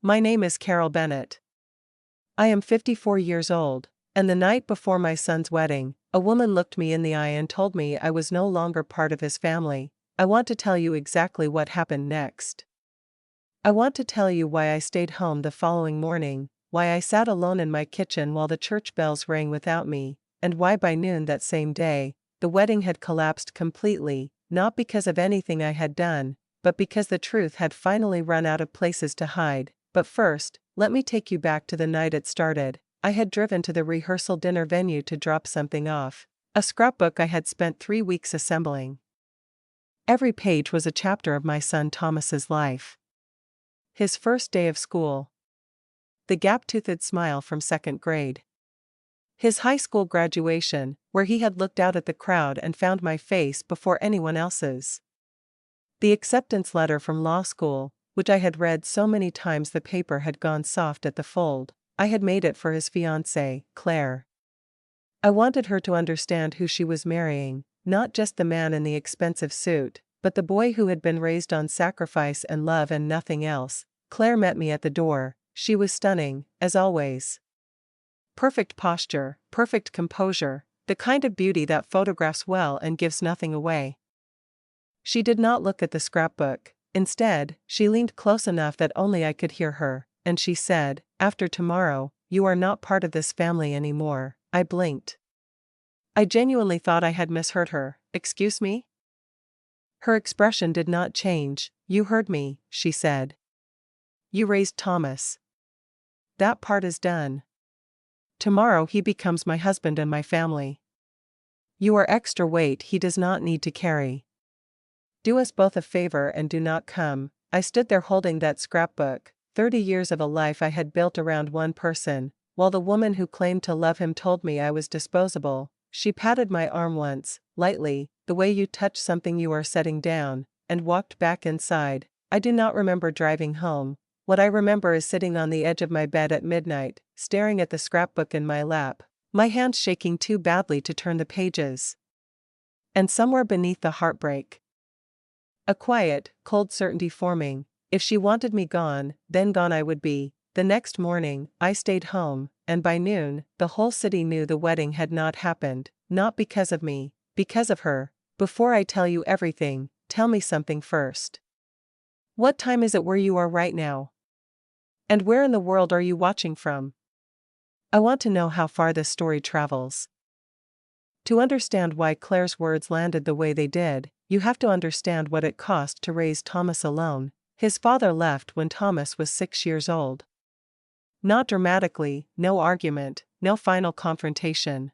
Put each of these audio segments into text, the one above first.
My name is Carol Bennett. I am 54 years old, and the night before my son's wedding, a woman looked me in the eye and told me I was no longer part of his family. I want to tell you exactly what happened next. I want to tell you why I stayed home the following morning, why I sat alone in my kitchen while the church bells rang without me, and why by noon that same day, the wedding had collapsed completely, not because of anything I had done, but because the truth had finally run out of places to hide. But first, let me take you back to the night it started. I had driven to the rehearsal dinner venue to drop something off, a scrapbook I had spent 3 weeks assembling. Every page was a chapter of my son Thomas's life. His first day of school. The gap-toothed smile from 2nd grade. His high school graduation, where he had looked out at the crowd and found my face before anyone else's. The acceptance letter from law school, which I had read so many times the paper had gone soft at the fold. I had made it for his fiancée, Claire. I wanted her to understand who she was marrying, not just the man in the expensive suit, but the boy who had been raised on sacrifice and love and nothing else. Claire met me at the door. She was stunning, as always. Perfect posture, perfect composure, the kind of beauty that photographs well and gives nothing away. She did not look at the scrapbook. Instead, she leaned close enough that only I could hear her, and she said, "After tomorrow, you are not part of this family anymore." I blinked. I genuinely thought I had misheard her. "Excuse me?" Her expression did not change. "You heard me," she said. "You raised Thomas. That part is done. Tomorrow he becomes my husband and my family. You are extra weight he does not need to carry. Do us both a favor and do not come." I stood there holding that scrapbook, 30 years of a life I had built around one person, while the woman who claimed to love him told me I was disposable. She patted my arm once, lightly, the way you touch something you are setting down, and walked back inside. I do not remember driving home. What I remember is sitting on the edge of my bed at midnight, staring at the scrapbook in my lap, my hands shaking too badly to turn the pages. And somewhere beneath the heartbreak, a quiet, cold certainty forming. If she wanted me gone, then gone I would be. The next morning, I stayed home, and by noon, the whole city knew the wedding had not happened, not because of me, because of her. Before I tell you everything, tell me something first. What time is it where you are right now? And where in the world are you watching from? I want to know how far this story travels. To understand why Claire's words landed the way they did, you have to understand what it cost to raise Thomas alone. His father left when Thomas was 6 years old. Not dramatically, no argument, no final confrontation.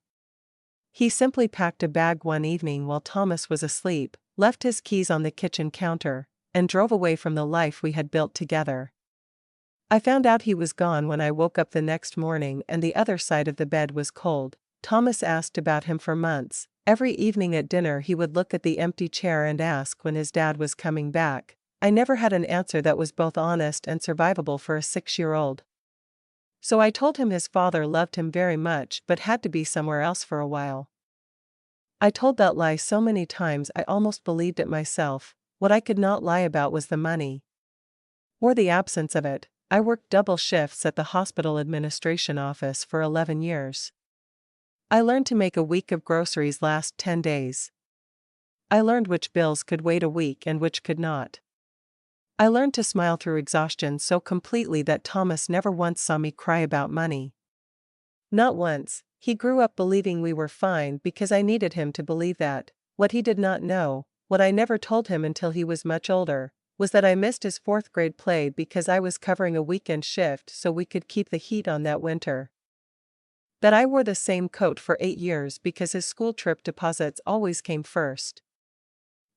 He simply packed a bag one evening while Thomas was asleep, left his keys on the kitchen counter, and drove away from the life we had built together. I found out he was gone when I woke up the next morning and the other side of the bed was cold. Thomas asked about him for months. Every evening at dinner he would look at the empty chair and ask when his dad was coming back. I never had an answer that was both honest and survivable for a 6-year-old. So I told him his father loved him very much but had to be somewhere else for a while. I told that lie so many times I almost believed it myself. What I could not lie about was the money. Or the absence of it. I worked double shifts at the hospital administration office for 11 years. I learned to make a week of groceries last 10 days. I learned which bills could wait a week and which could not. I learned to smile through exhaustion so completely that Thomas never once saw me cry about money. Not once. He grew up believing we were fine because I needed him to believe that. What he did not know, what I never told him until he was much older, was that I missed his 4th grade play because I was covering a weekend shift so we could keep the heat on that winter. That I wore the same coat for 8 years because his school trip deposits always came first.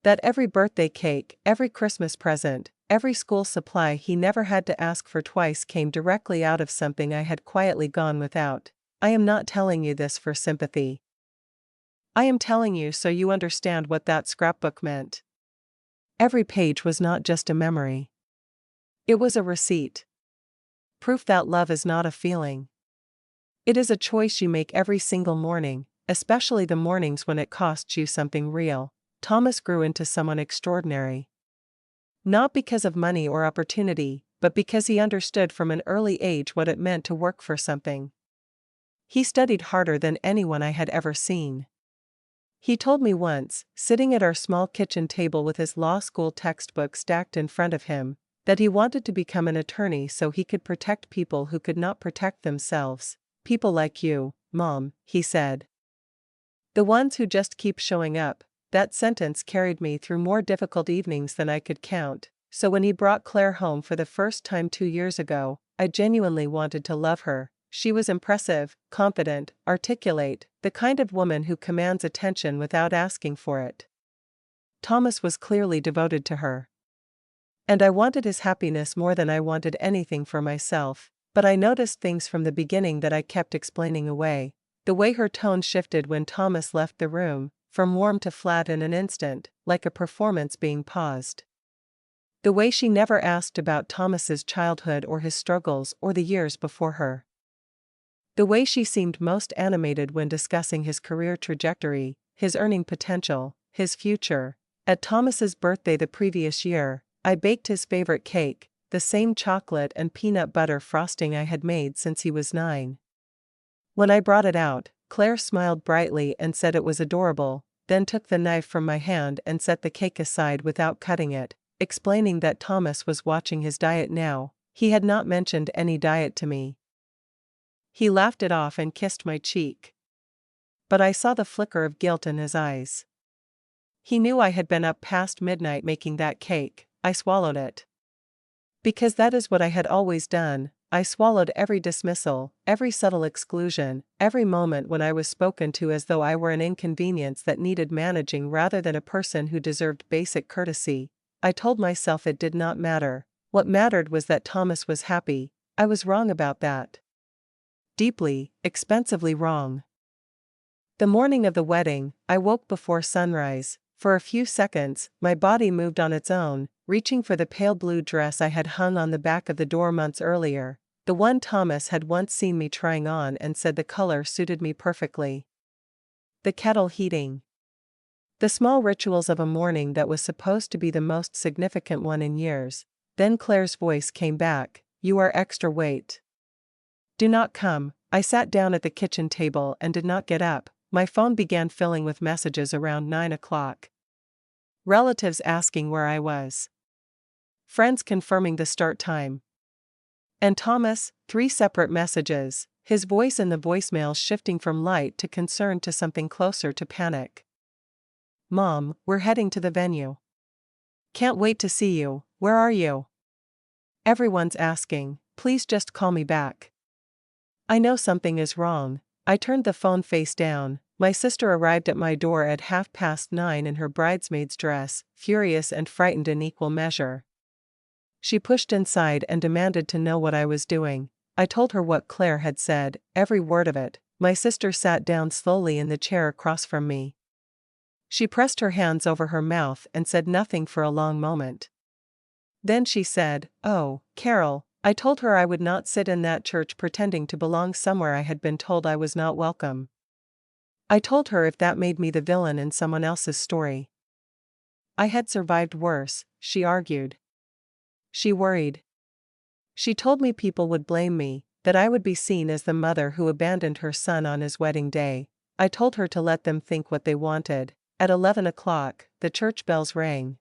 That every birthday cake, every Christmas present, every school supply he never had to ask for twice came directly out of something I had quietly gone without. I am not telling you this for sympathy. I am telling you so you understand what that scrapbook meant. Every page was not just a memory. It was a receipt. Proof that love is not a feeling. It is a choice you make every single morning, especially the mornings when it costs you something real. Thomas grew into someone extraordinary. Not because of money or opportunity, but because he understood from an early age what it meant to work for something. He studied harder than anyone I had ever seen. He told me once, sitting at our small kitchen table with his law school textbook stacked in front of him, that he wanted to become an attorney so he could protect people who could not protect themselves. People like you, Mom, he said. The ones who just keep showing up. That sentence carried me through more difficult evenings than I could count, so when he brought Claire home for the first time 2 years ago, I genuinely wanted to love her. She was impressive, confident, articulate, the kind of woman who commands attention without asking for it. Thomas was clearly devoted to her. And I wanted his happiness more than I wanted anything for myself, but I noticed things from the beginning that I kept explaining away. The way her tone shifted when Thomas left the room, from warm to flat in an instant, like a performance being paused. The way she never asked about Thomas's childhood or his struggles or the years before her. The way she seemed most animated when discussing his career trajectory, his earning potential, his future. At Thomas's birthday the previous year, I baked his favorite cake, the same chocolate and peanut butter frosting I had made since he was 9. When I brought it out, Claire smiled brightly and said it was adorable, then took the knife from my hand and set the cake aside without cutting it, explaining that Thomas was watching his diet now. He had not mentioned any diet to me. He laughed it off and kissed my cheek. But I saw the flicker of guilt in his eyes. He knew I had been up past midnight making that cake. I swallowed it. Because that is what I had always done. I swallowed every dismissal, every subtle exclusion, every moment when I was spoken to as though I were an inconvenience that needed managing rather than a person who deserved basic courtesy. I told myself it did not matter. What mattered was that Thomas was happy. I was wrong about that. Deeply, expensively wrong. The morning of the wedding, I woke before sunrise. For a few seconds, my body moved on its own, reaching for the pale blue dress I had hung on the back of the door months earlier, the one Thomas had once seen me trying on and said the color suited me perfectly. The kettle heating. The small rituals of a morning that was supposed to be the most significant one in years. Then Claire's voice came back, "You are extra weight. Do not come." I sat down at the kitchen table and did not get up. My phone began filling with messages around 9 o'clock. Relatives asking where I was. Friends confirming the start time. And Thomas, 3 separate messages, his voice in the voicemail shifting from light to concern to something closer to panic. "Mom, we're heading to the venue. Can't wait to see you. Where are you? Everyone's asking, please just call me back. I know something is wrong." I turned the phone face down. My sister arrived at my door at 9:30 in her bridesmaid's dress, furious and frightened in equal measure. She pushed inside and demanded to know what I was doing. I told her what Claire had said, every word of it. My sister sat down slowly in the chair across from me. She pressed her hands over her mouth and said nothing for a long moment. Then she said, "Oh, Carol, I told her I would not sit in that church pretending to belong somewhere I had been told I was not welcome. I told her if that made me the villain in someone else's story. I had survived worse," she argued. She worried. She told me people would blame me, that I would be seen as the mother who abandoned her son on his wedding day. I told her to let them think what they wanted. At 11 o'clock, the church bells rang.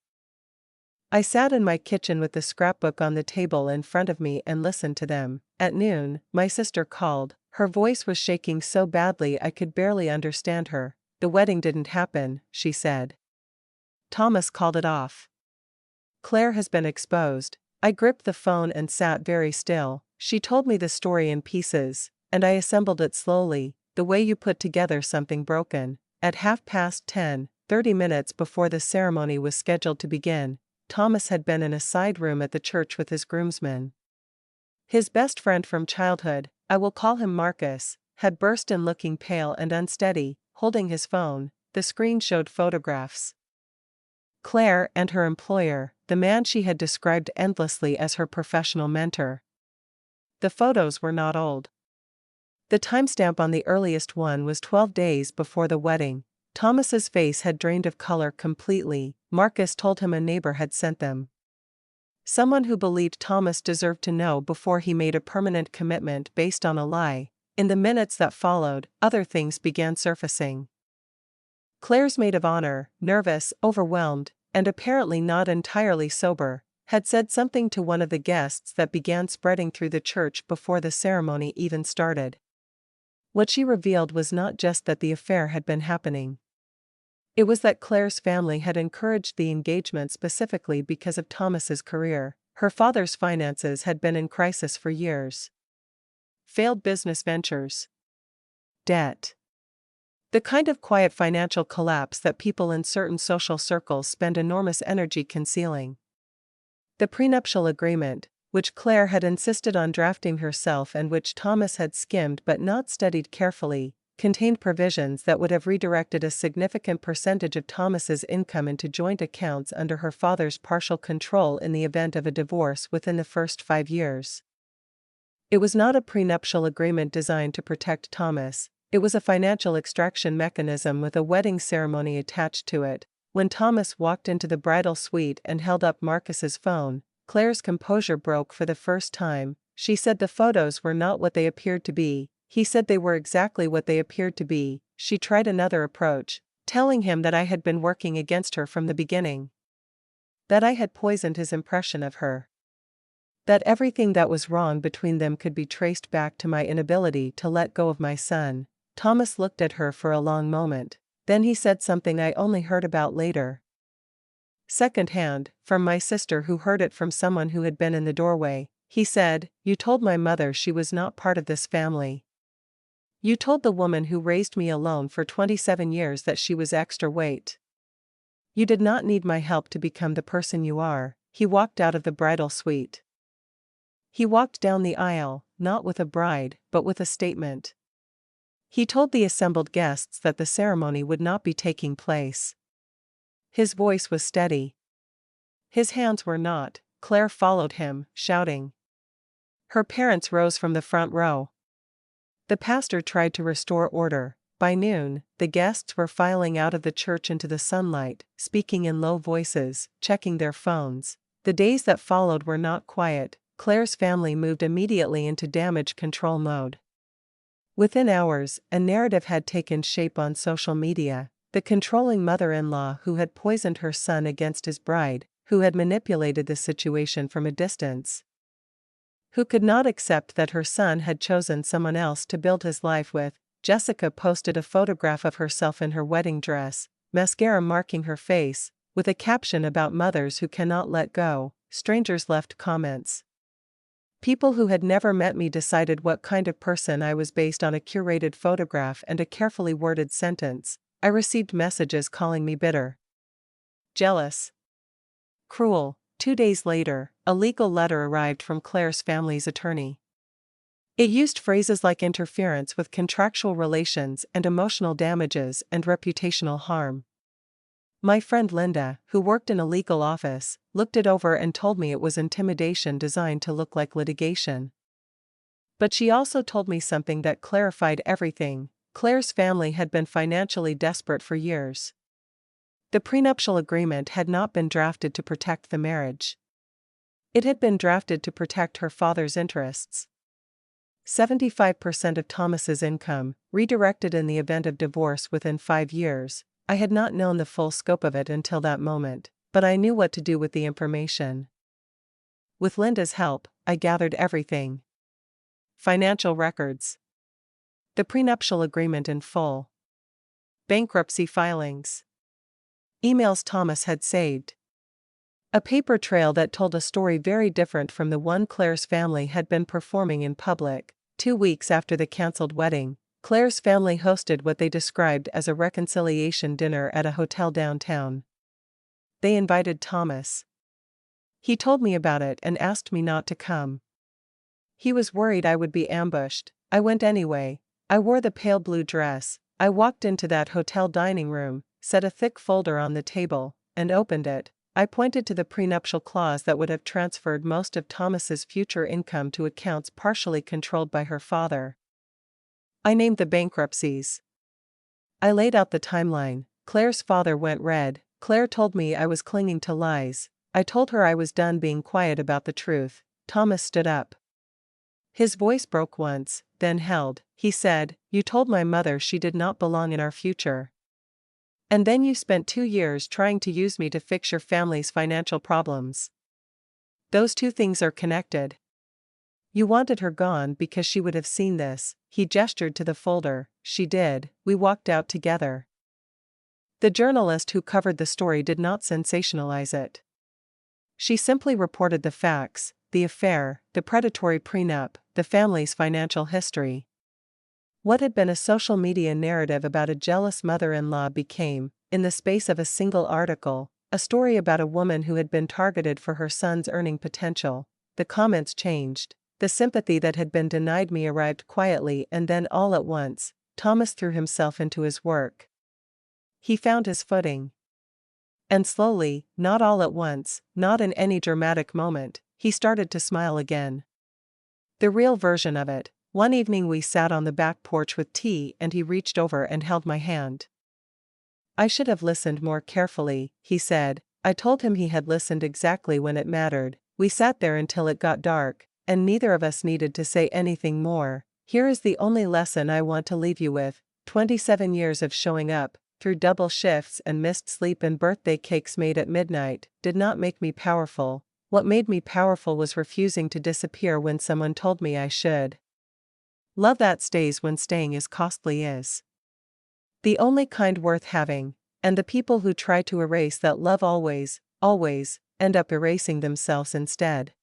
I sat in my kitchen with the scrapbook on the table in front of me and listened to them. At noon, my sister called. Her voice was shaking so badly I could barely understand her. "The wedding didn't happen," she said. "Thomas called it off. Claire has been exposed." I gripped the phone and sat very still. She told me the story in pieces, and I assembled it slowly, the way you put together something broken. At 10:30, 30 minutes before the ceremony was scheduled to begin, Thomas had been in a side room at the church with his groomsmen. His best friend from childhood, I will call him Marcus, had burst in looking pale and unsteady, holding his phone. The screen showed photographs. Claire and her employer, the man she had described endlessly as her professional mentor. The photos were not old. The timestamp on the earliest one was 12 days before the wedding. Thomas's face had drained of color completely. Marcus told him a neighbor had sent them. Someone who believed Thomas deserved to know before he made a permanent commitment based on a lie. In the minutes that followed, other things began surfacing. Claire's maid of honor, nervous, overwhelmed, and apparently not entirely sober, had said something to one of the guests that began spreading through the church before the ceremony even started. What she revealed was not just that the affair had been happening. It was that Claire's family had encouraged the engagement specifically because of Thomas's career. Her father's finances had been in crisis for years. Failed business ventures. Debt. The kind of quiet financial collapse that people in certain social circles spend enormous energy concealing. The prenuptial agreement, which Claire had insisted on drafting herself and which Thomas had skimmed but not studied carefully, contained provisions that would have redirected a significant percentage of Thomas's income into joint accounts under her father's partial control in the event of a divorce within the first 5 years. It was not a prenuptial agreement designed to protect Thomas, it was a financial extraction mechanism with a wedding ceremony attached to it. When Thomas walked into the bridal suite and held up Marcus's phone, Claire's composure broke for the first time. She said the photos were not what they appeared to be. He said they were exactly what they appeared to be. She tried another approach, telling him that I had been working against her from the beginning. That I had poisoned his impression of her. That everything that was wrong between them could be traced back to my inability to let go of my son. Thomas looked at her for a long moment. Then he said something I only heard about later. Secondhand, from my sister who heard it from someone who had been in the doorway. He said, "You told my mother she was not part of this family. You told the woman who raised me alone for 27 years that she was extra weight. You did not need my help to become the person you are." He walked out of the bridal suite. He walked down the aisle, not with a bride, but with a statement. He told the assembled guests that the ceremony would not be taking place. His voice was steady. His hands were not. Claire followed him, shouting. Her parents rose from the front row. The pastor tried to restore order. By noon, the guests were filing out of the church into the sunlight, speaking in low voices, checking their phones. The days that followed were not quiet. Claire's family moved immediately into damage control mode. Within hours, a narrative had taken shape on social media. The controlling mother-in-law who had poisoned her son against his bride, who had manipulated the situation from a distance, who could not accept that her son had chosen someone else to build his life with. Jessica posted a photograph of herself in her wedding dress, mascara marking her face, with a caption about mothers who cannot let go. Strangers left comments. People who had never met me decided what kind of person I was based on a curated photograph and a carefully worded sentence. I received messages calling me bitter, jealous, cruel. 2 days later, a legal letter arrived from Claire's family's attorney. It used phrases like interference with contractual relations and emotional damages and reputational harm. My friend Linda, who worked in a legal office, looked it over and told me it was intimidation designed to look like litigation. But she also told me something that clarified everything. Claire's family had been financially desperate for years. The prenuptial agreement had not been drafted to protect the marriage. It had been drafted to protect her father's interests. 75% of Thomas's income, redirected in the event of divorce within 5 years. I had not known the full scope of it until that moment, but I knew what to do with the information. With Linda's help, I gathered everything. Financial records. The prenuptial agreement in full. Bankruptcy filings. Emails Thomas had saved. A paper trail that told a story very different from the one Claire's family had been performing in public. 2 weeks after the cancelled wedding, Claire's family hosted what they described as a reconciliation dinner at a hotel downtown. They invited Thomas. He told me about it and asked me not to come. He was worried I would be ambushed. I went anyway. I wore the pale blue dress. I walked into that hotel dining room, set a thick folder on the table, and opened it. I pointed to the prenuptial clause that would have transferred most of Thomas's future income to accounts partially controlled by her father. I named the bankruptcies. I laid out the timeline. Claire's father went red. Claire told me I was clinging to lies. I told her I was done being quiet about the truth. Thomas stood up. His voice broke once, then held. He said, "You told my mother she did not belong in our future. And then you spent 2 years trying to use me to fix your family's financial problems. Those two things are connected. You wanted her gone because she would have seen this." He gestured to the folder. "She did." We walked out together. The journalist who covered the story did not sensationalize it. She simply reported the facts: the affair, the predatory prenup, the family's financial history. What had been a social media narrative about a jealous mother-in-law became, in the space of a single article, a story about a woman who had been targeted for her son's earning potential. The comments changed. The sympathy that had been denied me arrived quietly, and then all at once, Thomas threw himself into his work. He found his footing. And slowly, not all at once, not in any dramatic moment, he started to smile again. The real version of it: one evening we sat on the back porch with tea and he reached over and held my hand. "I should have listened more carefully," he said. I told him he had listened exactly when it mattered. We sat there until it got dark, and neither of us needed to say anything more. Here is the only lesson I want to leave you with. 27 years of showing up, through double shifts and missed sleep and birthday cakes made at midnight, did not make me powerful. What made me powerful was refusing to disappear when someone told me I should. Love that stays when staying is costly is the only kind worth having, and the people who try to erase that love always, always, end up erasing themselves instead.